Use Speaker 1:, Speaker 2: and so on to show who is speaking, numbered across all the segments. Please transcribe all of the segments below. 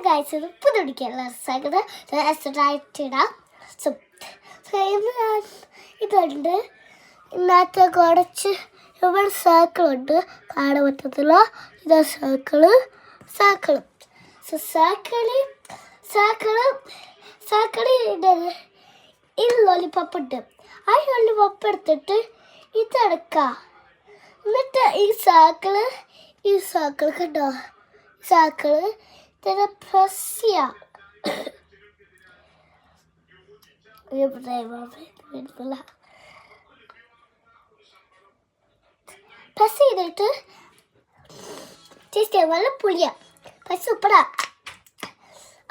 Speaker 1: Guys ഇത് പുതുപിടിക്കാനുള്ള രസമായിട്ടിടാം. ഇതുണ്ട്. ഇന്നത്തെ കുറച്ച് ഇവിടെ സർക്കിളുണ്ട്, കാണാൻ പറ്റത്തില്ല. ഇതാ സർക്കിള്. ഇത് ലോലിപോപ്പ് ഉണ്ട്. ആ ലോലിപോപ്പ് എടുത്തിട്ട് ഇതെടുക്കാം. എന്നിട്ട് ഈ സർക്കിള് കണ്ടോ, സർക്കിള് ഇതിനെ പ്രസ് ചെയ്യാം. പ്രസ് ചെയ്തിട്ട് ടേസ്റ്റ് ചെയ്യാം. നല്ല പുളിയാ, പക്ഷെ സൂപ്പറാ.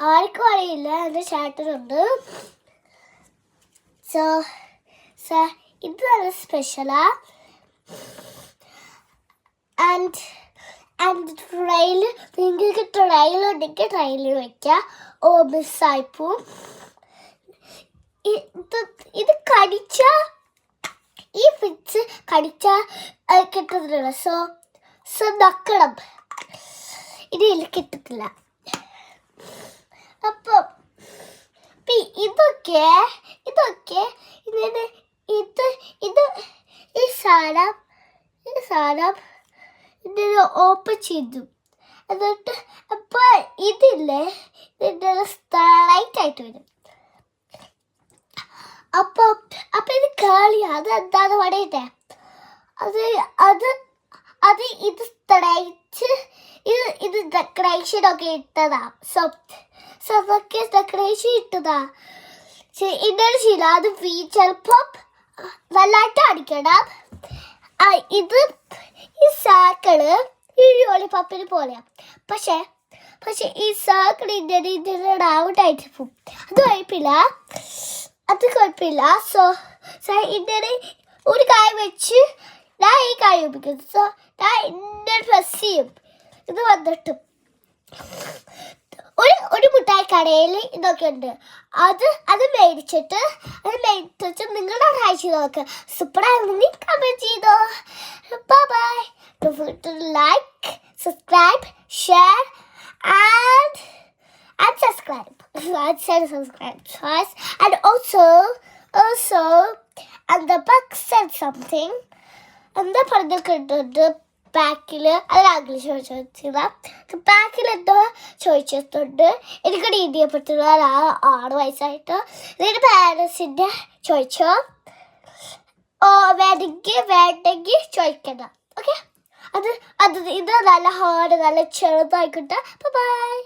Speaker 1: ആർക്കും അറിയില്ല, എൻ്റെ ചേട്ടനുണ്ട്. ഇത് നല്ല സ്പെഷ്യലാ. ആൻഡ് ട്രെയിൽ, നിങ്ങൾക്ക് ട്രെയിലുണ്ടെങ്കിൽ ട്രെയിലിൽ വയ്ക്കാം. ഓ മിസ്സായിപ്പോവും. ഇത് കടിച്ച ഈ ഫിക്സ് കടിച്ച കിട്ടത്തില്ല. സോ നക്കണം, ഇതിൽ കിട്ടത്തില്ല. അപ്പം ഇതൊക്കെ ഈ സാധനം ഇതിനെ ഓപ്പൺ ചെയ്തു. എന്നിട്ട് അപ്പോൾ ഇതില്ലേ, ഇതിൻ്റെ സ്ട്രൈറ്റ് ആയിട്ട് വരും. അപ്പോൾ ഇത് കേളിയാണ്. അത് എന്താന്ന് പറയട്ടെ, അത് ഇത് സ്ട്രൈറ്റ്, ഇത് ഡെക്കറേഷൻ ഒക്കെ ഇട്ടതാ. അതൊക്കെ ഡെക്കറേഷൻ ഇട്ടതാ. ഇങ്ങനെ ചെയ്യില്ല. അത് ചിലപ്പം നല്ലതായിട്ട് അടിക്കണം. ഇത് ഈ സർക്കിള് ഈ ലോലിപോപ്പിന് പോലെയാണ്. പക്ഷേ ഈ സർക്കിൾ ഇതിൻ്റെ ഔട്ടായിട്ട് പോകും. അത് കുഴപ്പമില്ല. സോ ഇങ്ങനെ ഒരു കായ് വെച്ച് ഞാൻ ഈ കായ് ഉപയോഗിക്കുന്നു. സോ ഞാൻ ഇങ്ങനെ പ്രസ് ചെയ്യും. ഇത് വന്നിട്ട് ഒരു മിഠായി കടയിൽ ഇതൊക്കെ ഉണ്ട്. അത് മേടിച്ചിട്ട് നിങ്ങളുടെ ട്രൈ ചെയ്ത് നോക്കുക. സൂപ്പറായിരുന്നെങ്കിൽ കമൻറ്റ് ചെയ്തോ. By. Don't forget to like, subscribe, share, and subscribe. And also, and the back said something. And the പറഞ്ഞിട്ടുണ്ട് ബാക്കിൽ, അത് ഇംഗ്ലീഷ് ചോദിച്ചില്ല. ബാക്കിൽ എന്തോ ചോദിച്ചിട്ടുണ്ട്. എനിക്കൊരു ഇടിയപ്പെട്ടുള്ള 6 വയസ്സായിട്ട് ഇതിൻ്റെ പാരൻസിൻ്റെ ചോദിച്ചോ. വേണ്ടെങ്കിൽ ചോദിക്കണം. ഓക്കെ, ഇത് നല്ല ഹാർഡ്, നല്ല ചെറുതായിക്കോട്ടെ. ബൈ.